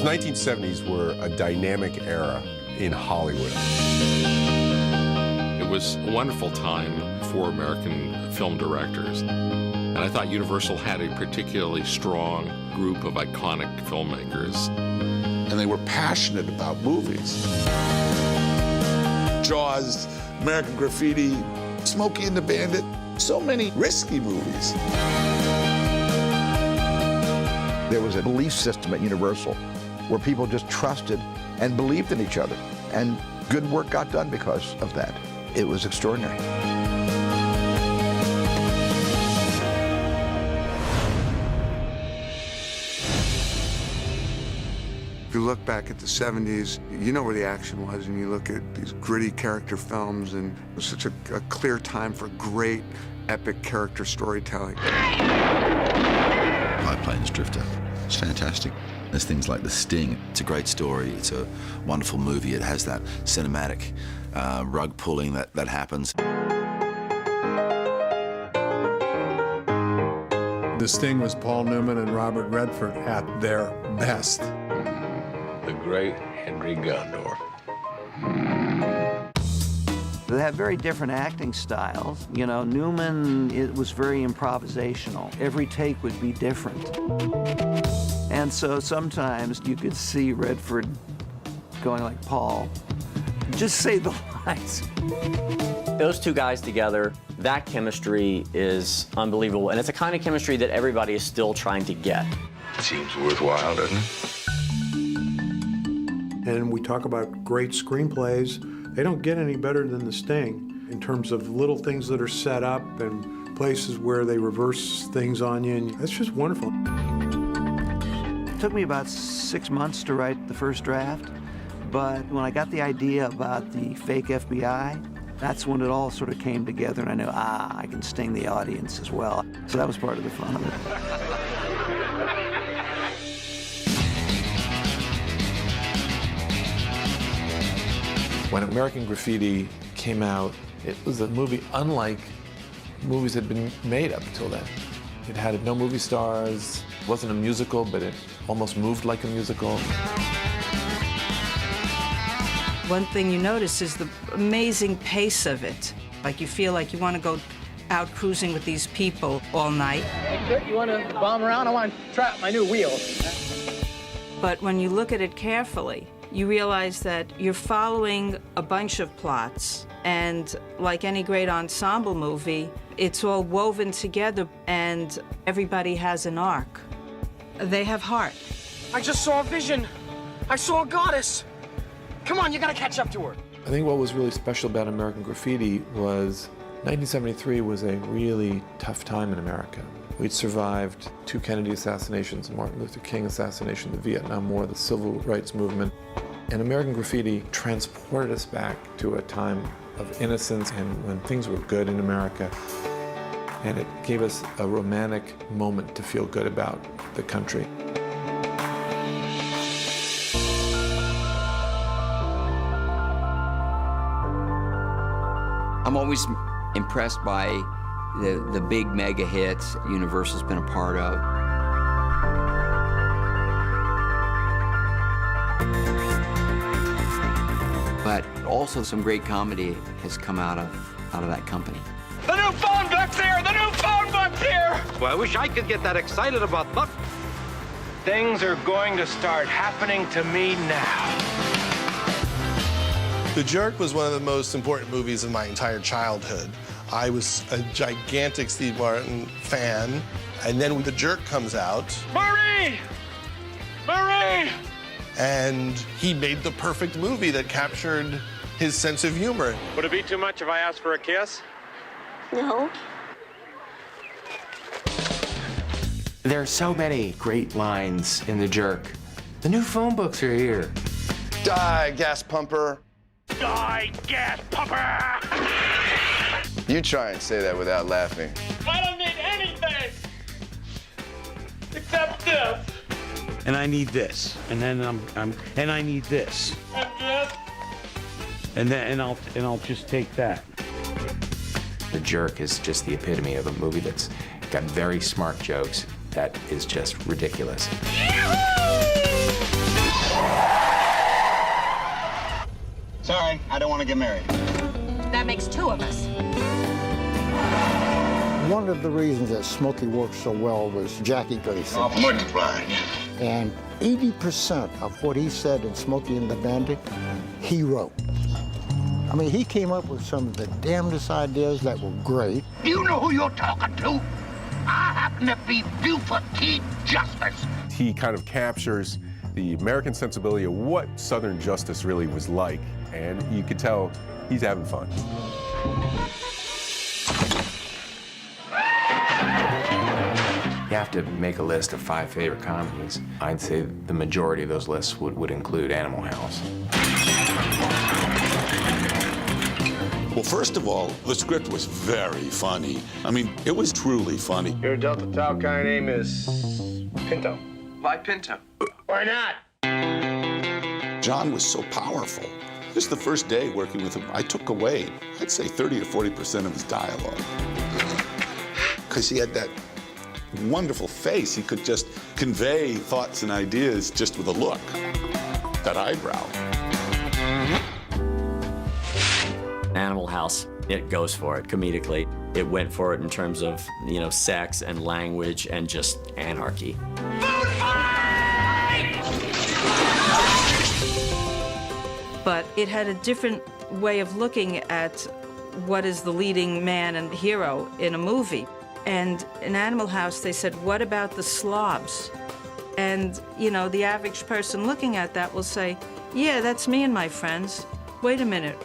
1970s were a dynamic era in Hollywood. It was a wonderful time for American film directors. And I thought Universal had a particularly strong group of iconic filmmakers. And they were passionate about movies. Jaws, American Graffiti, Smokey and the Bandit, so many risky movies. There was a belief system at Universal where people just trusted and believed in each other. And good work got done because of that. It was extraordinary. If you look back at the 70s, you know where the action was, and you look at these gritty character films, and it was such a clear time for great, epic character storytelling. High Plains Drifter. It's fantastic. There's things like The Sting. It's a great story. It's a wonderful movie. It has that cinematic rug pulling that happens. The Sting was Paul Newman and Robert Redford at their best. The great Henry Gondor. They have very different acting styles. You know, Newman, it was very improvisational. Every take would be different. And so sometimes you could see Redford going like, Paul, just say the lines. Those two guys together, that chemistry is unbelievable. And it's a kind of chemistry that everybody is still trying to get. Seems worthwhile, doesn't it? And we talk about great screenplays. They don't get any better than The Sting in terms of little things that are set up and places where they reverse things on you. And it's just wonderful. It took me about 6 months to write the first draft, but when I got the idea about the fake FBI, that's when it all sort of came together, and I knew, I can sting the audience as well. So that was part of the fun of it. When American Graffiti came out, it was a movie unlike movies that had been made up until then. It had no movie stars, it wasn't a musical, but it almost moved like a musical. One thing you notice is the amazing pace of it. Like you feel like you want to go out cruising with these people all night. Hey, Kurt, you want to bomb around? I want to try out my new wheel. But when you look at it carefully, you realize that you're following a bunch of plots, and like any great ensemble movie, it's all woven together, and everybody has an arc. They have heart. I just saw a vision. I saw a goddess. Come on, you gotta catch up to her. I think what was really special about American Graffiti was 1973 was a really tough time in America. We'd survived 2 Kennedy assassinations, Martin Luther King assassination, the Vietnam War, the Civil Rights Movement. And American Graffiti transported us back to a time of innocence and when things were good in America. And it gave us a romantic moment to feel good about the country. I'm always impressed by the big mega hits Universal's been a part of. But also some great comedy has come out of that company. The new phone book's here! The new phone book's here! Well, I wish I could get that excited about luck. Things are going to start happening to me now. The Jerk was one of the most important movies of my entire childhood. I was a gigantic Steve Martin fan, and then The Jerk comes out. Marie! Marie! And he made the perfect movie that captured his sense of humor. Would it be too much if I asked for a kiss? No. There are so many great lines in The Jerk. The new phone books are here. Die, gas pumper. Die, gas pumper! You try and say that without laughing. I don't need anything except this. And I need this. And then and I need this. And this. And I'll just take that. The Jerk is just the epitome of a movie that's got very smart jokes that is just ridiculous. Yahoo! Sorry, I don't want to get married. That makes two of us. One of the reasons that Smokey worked so well was Jackie Gleason. Off multiplying. And 80% of what he said in Smokey and the Bandit, he wrote. I mean, he came up with some of the damnedest ideas that were great. Do you know who you're talking to? I happen to be Buford T. Justice. He kind of captures the American sensibility of what Southern justice really was like, and you could tell he's having fun. You have to make a list of 5 favorite comedies. I'd say the majority of those lists would include Animal House. Well, first of all, the script was very funny. I mean, it was truly funny. Your Delta Tau Chi name is Pinto. Why Pinto? Why not? John was so powerful. Just the first day working with him, I took away, I'd say 30 or 40% of his dialogue. Because he had that wonderful face. He could just convey thoughts and ideas just with a look, that eyebrow. Animal House, it goes for it comedically. It went for it in terms of, you know, sex and language and just anarchy. But it had a different way of looking at what is the leading man and hero in a movie. And in Animal House, they said, what about the slobs? And, you know, the average person looking at that will say, yeah, that's me and my friends. Wait a minute,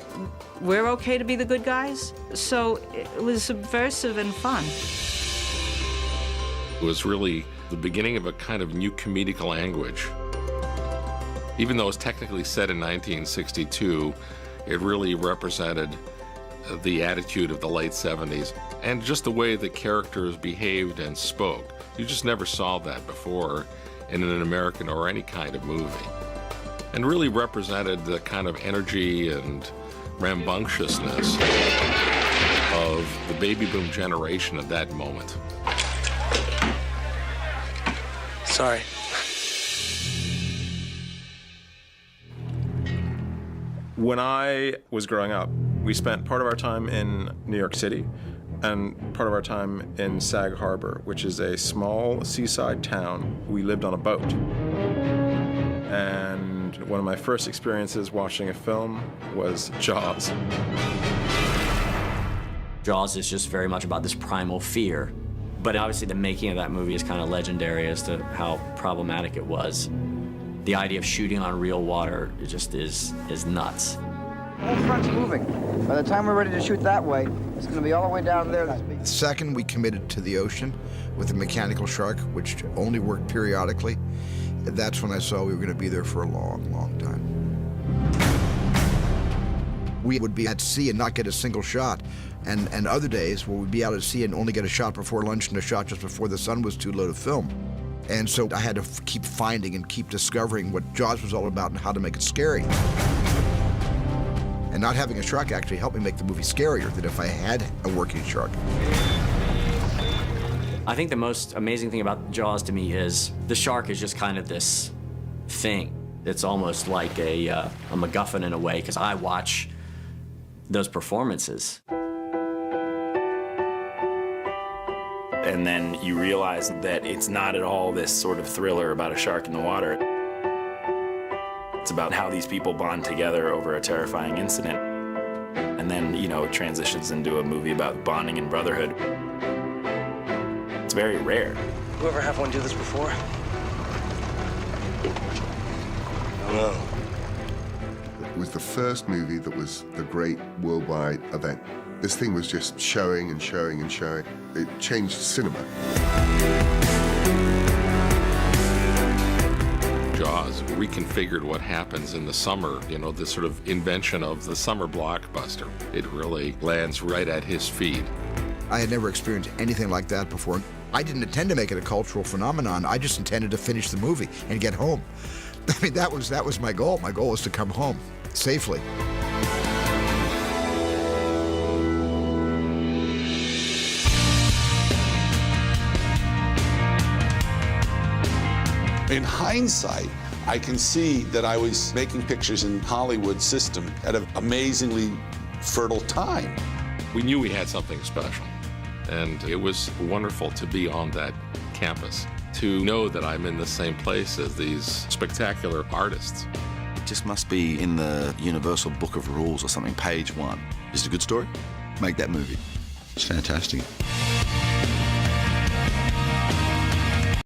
we're okay to be the good guys? So it was subversive and fun. It was really the beginning of a kind of new comedic language. Even though it was technically set in 1962, it really represented the attitude of the late 70s and just the way the characters behaved and spoke. You just never saw that before in an American or any kind of movie. And really represented the kind of energy and rambunctiousness of the baby boom generation at that moment. Sorry. When I was growing up, we spent part of our time in New York City and part of our time in Sag Harbor, which is a small seaside town. We lived on a boat. And one of my first experiences watching a film was Jaws. Jaws is just very much about this primal fear. But obviously the making of that movie is kind of legendary as to how problematic it was. The idea of shooting on real water, it just is nuts. The whole front's moving. By the time we're ready to shoot that way, it's going to be all the way down there. The second we committed to the ocean with a mechanical shark, which only worked periodically, that's when I saw we were going to be there for a long, long time. We would be at sea and not get a single shot, and other days where we'd be out at sea and only get a shot before lunch and a shot just before the sun was too low to film. And so I had to keep finding and keep discovering what Jaws was all about and how to make it scary. And not having a shark actually helped me make the movie scarier than if I had a working shark. I think the most amazing thing about Jaws to me is the shark is just kind of this thing. It's almost like a MacGuffin in a way, because I watch those performances. And then you realize that it's not at all this sort of thriller about a shark in the water. It's about how these people bond together over a terrifying incident. And then, you know, it transitions into a movie about bonding and brotherhood. It's very rare. You ever have one do this before? No. It was the first movie that was the great worldwide event. This thing was just showing and showing and showing. It changed cinema. Jaws reconfigured what happens in the summer, you know, this sort of invention of the summer blockbuster. It really lands right at his feet. I had never experienced anything like that before. I didn't intend to make it a cultural phenomenon. I just intended to finish the movie and get home. I mean, that was my goal. My goal was to come home safely. In hindsight, I can see that I was making pictures in Hollywood system at an amazingly fertile time. We knew we had something special, and it was wonderful to be on that campus, to know that I'm in the same place as these spectacular artists. It just must be in the Universal Book of Rules or something, page 1. Is it a good story? Make that movie. It's fantastic.